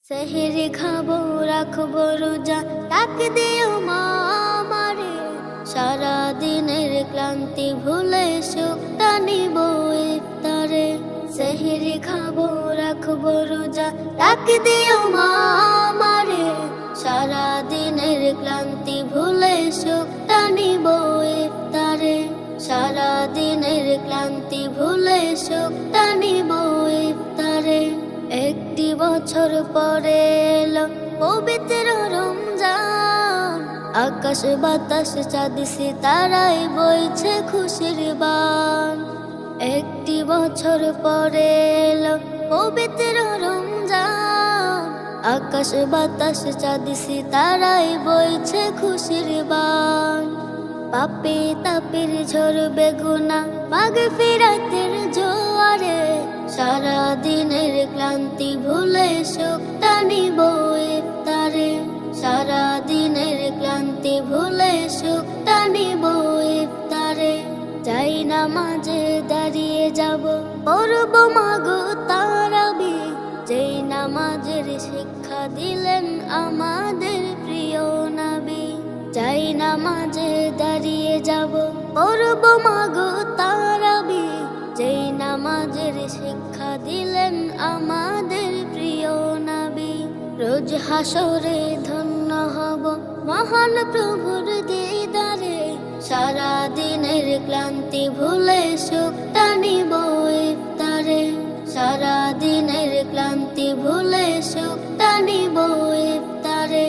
সেহরি খাবো রাখবো রোজা, ডাক দিও মা আমারে। সারা দিনের ক্লান্তি ভুলে সুখটা নিব ইফতারে। সেহরি খাবো রাখবো রোজা, ডাক দিও মা আমারে। সারা দিনের ক্লান্তি ভুলে সুখটা নিব ইফতারে। সারা দিনের ক্লান্তি ভুলে সুখটা নিব ইফতারে। একটি বছর পরে এলো পবিত্র রমজান। আকাশ বাতাস চাঁদ সিতারায় বইছে খুশির বান। একটি বছর পরে এলো পবিত্র রমজান। আকাশ বাতাস চাঁদ সিতারায় বইছে খুশির বান। পাপে তাপের ঝরবে গুনাহ মাগফিরাতের জোয়ারে। সারা দিনের ক্লান্তি ভুলে সুখটা নিব ইফতারে। সারা দিনের ক্লান্তি ভুলে সুখটা নিব ইফতারে। যাই নামাজে দাঁড়িয়ে যাব, পড়ব মাগো তারাবি। যেই নামাজের শিক্ষা দিলেন আমাদের প্রিয় নবী। যাই নামাজে দাঁড়িয়ে যাব, পড়ব মাগো তারাবি। যেই নামাজের শিক্ষা দিলেন আমাদের প্রিয় নবী। রোজ হাসরে ধন্য হব মহান প্রভুর দিদারে। সারা দিনের ক্লান্তি ভুলে সুখটা নিব ইফতারে। সারা দিনের ক্লান্তি ভুলে সুখটা নিব ইফতারে।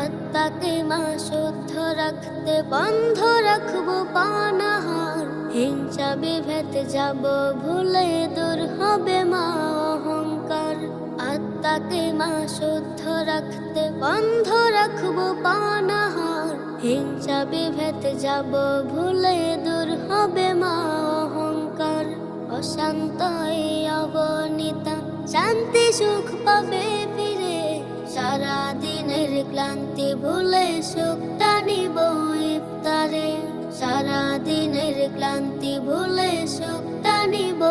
আত্মাকে মা শুদ্ধ রাখতে বন্ধ রাখবো পানাহার। হিংসা বিভেদ যাব ভুলে দূর হবে মা অহংকার। আত্মাকে মা শুদ্ধ রাখতে বন্ধ রাখবো পানাহার। হিংসা বিভেদ যাব ভুলে দূর হবে মা অহংকার। অশান্ত এই অবনীতা শান্তি সুখ পাবে ফিরে। সারা দিনের ক্লান্তি ভুলে সুখটা নিব ইফতারে। সারা দিনের ক্লান্তি ভুলে সুখটা নিব